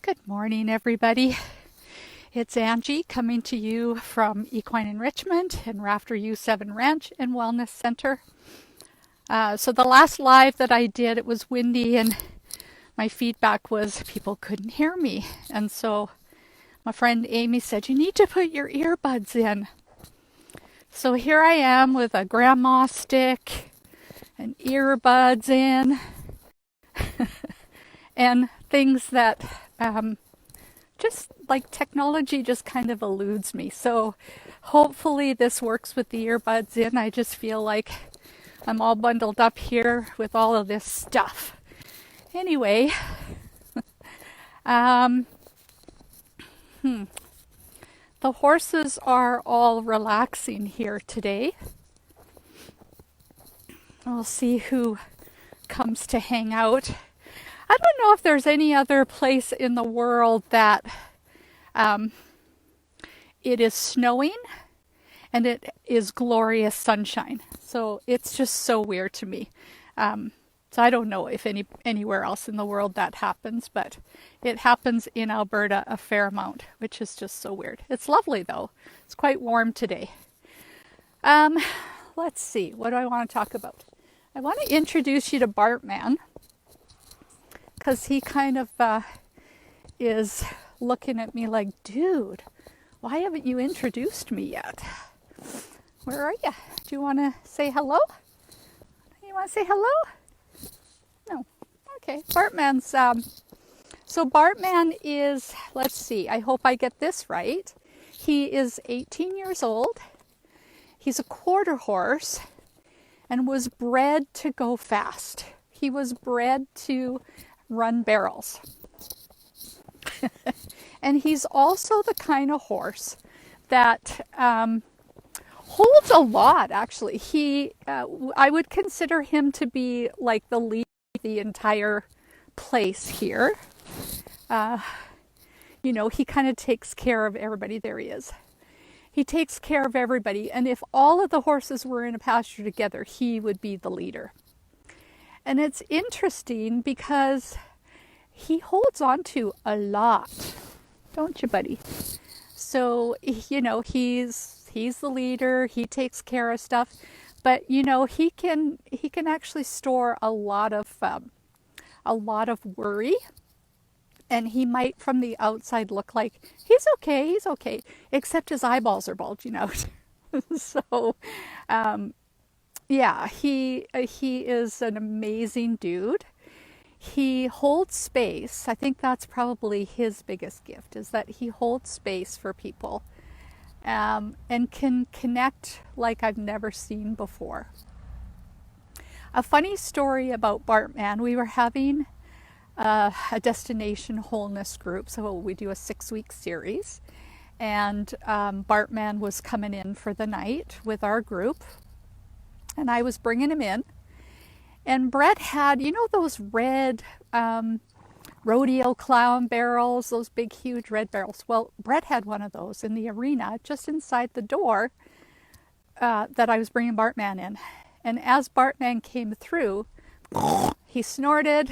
Good morning, everybody. It's Angie coming to you from Equine Enrichment and Rafter U7 Ranch and Wellness Center. So the last live that I did, it was windy and my feedback was people couldn't hear me. And so my friend Amy said, you need to put your earbuds in. So here I am with a grandma stick and earbuds in and things that just like technology just kind of eludes me. So hopefully this works with the earbuds in. I just feel like I'm all bundled up here with all of this stuff. Anyway, the horses are all relaxing here today. We'll see who comes to hang out. I don't know if there's any other place in the world that it is snowing and it is glorious sunshine. So it's just so weird to me. So I don't know if anywhere else in the world that happens, but it happens in Alberta a fair amount, which is just so weird. It's lovely though. It's quite warm today. Let's see. What do I want to talk about? I want to introduce you to Bartman, because he kind of is looking at me like, dude, why haven't you introduced me yet? Where are you? Do you want to say hello? You want to say hello? No. Okay. Bartman's, so Bartman is, let's see, I hope I get this right. He is 18 years old. He's a quarter horse and was bred to go fast. He was bred to run barrels. And he's also the kind of horse that holds a lot, actually. I would consider him to be like the leader of the entire place here. He kind of takes care of everybody. There he is. He takes care of everybody. And if all of the horses were in a pasture together, he would be the leader. And it's interesting because he holds on to a lot, don't you, buddy? So, he's the leader, he takes care of stuff, but he can actually store a lot of worry, and he might from the outside look like he's okay, except his eyeballs are bulging out. So, yeah, he is an amazing dude. He holds space. I think that's probably his biggest gift, is that he holds space for people and can connect like I've never seen before. A funny story about Bartman, we were having a destination wholeness group, so we do a 6-week series, and Bartman was coming in for the night with our group. And I was bringing him in, and Brett had, those red rodeo clown barrels, those big, huge red barrels. Well, Brett had one of those in the arena just inside the door that I was bringing Bartman in. And as Bartman came through, he snorted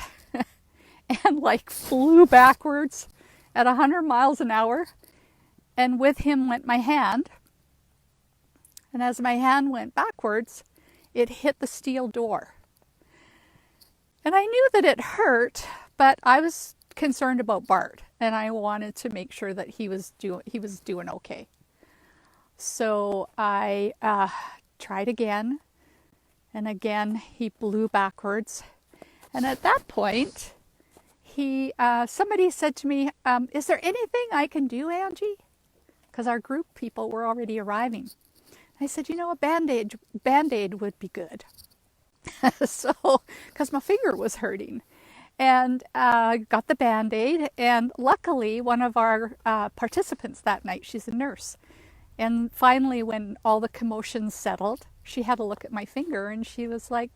and flew backwards at 100 miles an hour. And with him went my hand. And as my hand went backwards, it hit the steel door. And I knew that it hurt, but I was concerned about Bart, and I wanted to make sure that he was doing okay. So I tried again, and again he blew backwards. And at that point, somebody said to me, "Is there anything I can do, Angie?" Because our group people were already arriving. I said, a Band-Aid would be good. So, because my finger was hurting. And got the Band-Aid. And luckily, one of our participants that night, she's a nurse. And finally, when all the commotion settled, she had a look at my finger and she was like,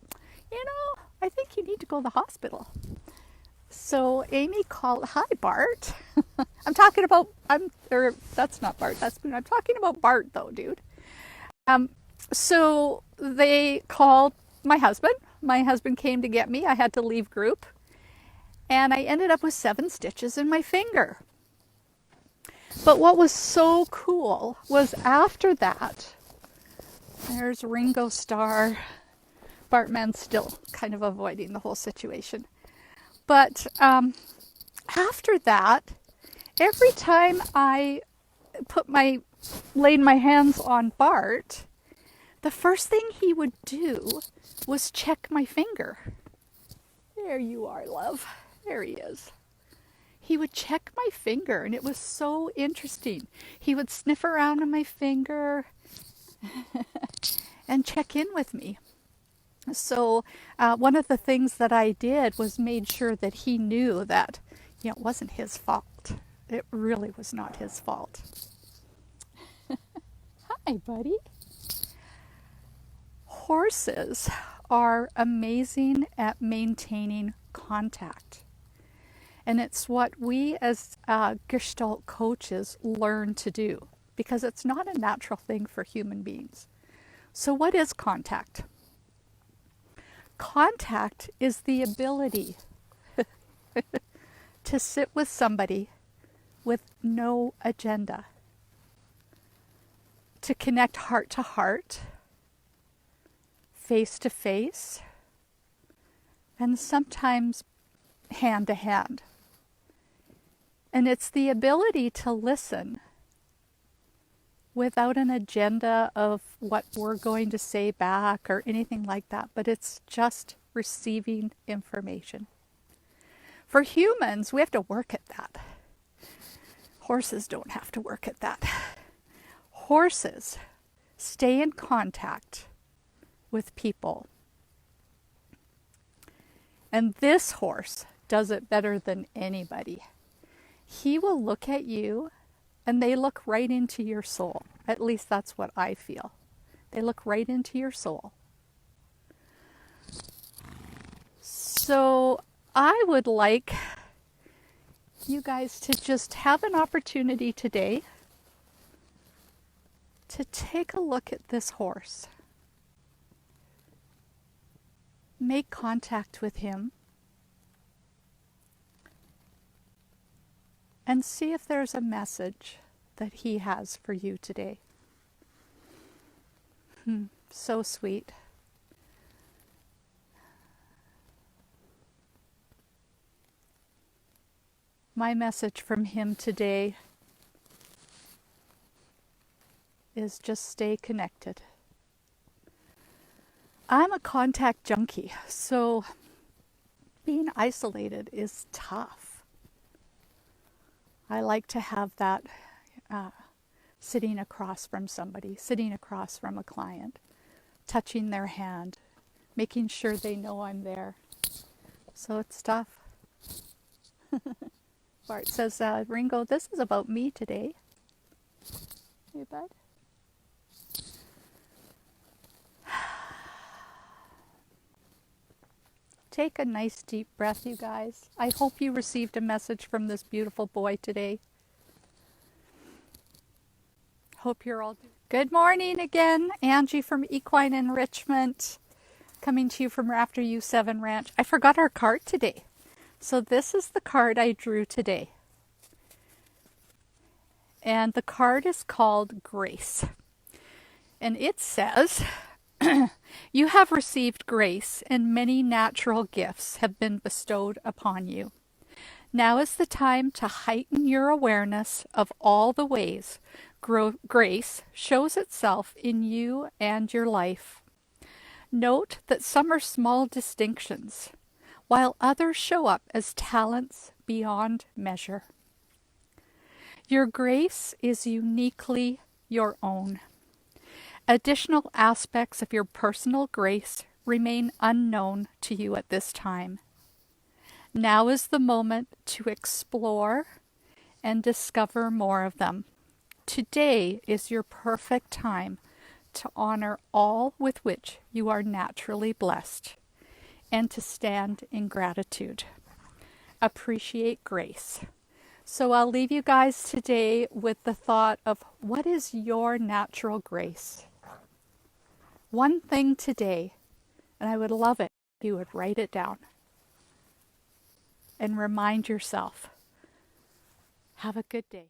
I think you need to go to the hospital. So Amy called, hi, Bart. That's not Bart, I'm talking about Bart though, dude. So they called my husband. My husband came to get me. I had to leave group. And I ended up with 7 stitches in my finger. But what was so cool was after that, there's Ringo Starr. Bartman's still kind of avoiding the whole situation. But after that, every time I laid my hands on Bart, the first thing he would do was check my finger. There you are, love. There he is. He would check my finger, and it was so interesting. He would sniff around on my finger and check in with me. So one of the things that I did was made sure that he knew that, it wasn't his fault. It really was not his fault. Hi, buddy. Horses are amazing at maintaining contact. And it's what we as Gestalt coaches learn to do, because it's not a natural thing for human beings. So what is contact? Contact is the ability to sit with somebody with no agenda, to connect heart to heart, face to face, and sometimes hand to hand. And it's the ability to listen without an agenda of what we're going to say back or anything like that, but it's just receiving information. For humans, we have to work at that. Horses don't have to work at that. Horses stay in contact with people. And this horse does it better than anybody. He will look at you and they look right into your soul. At least that's what I feel. They look right into your soul. So I would like you guys to just have an opportunity today to take a look at this horse. Make contact with him and see if there's a message that he has for you today. So sweet. My message from him today is just stay connected. I'm a contact junkie, so being isolated is tough. I like to have that sitting across from somebody, sitting across from a client, touching their hand, making sure they know I'm there. So it's tough. Bart says, Ringo, this is about me today. Hey, bud. Take a nice deep breath, you guys. I hope you received a message from this beautiful boy today. Hope you're all doing good. Morning again. Angie from Equine Enrichment, coming to you from Rafter U7 Ranch. I forgot our card today. So this is the card I drew today. And the card is called Grace. And it says, you have received grace, and many natural gifts have been bestowed upon you. Now is the time to heighten your awareness of all the ways grace shows itself in you and your life. Note that some are small distinctions, while others show up as talents beyond measure. Your grace is uniquely your own. Additional aspects of your personal grace remain unknown to you at this time. Now is the moment to explore and discover more of them. Today is your perfect time to honor all with which you are naturally blessed and to stand in gratitude. Appreciate grace. So I'll leave you guys today with the thought of what is your natural grace? One thing today, and I would love it if you would write it down and remind yourself. Have a good day.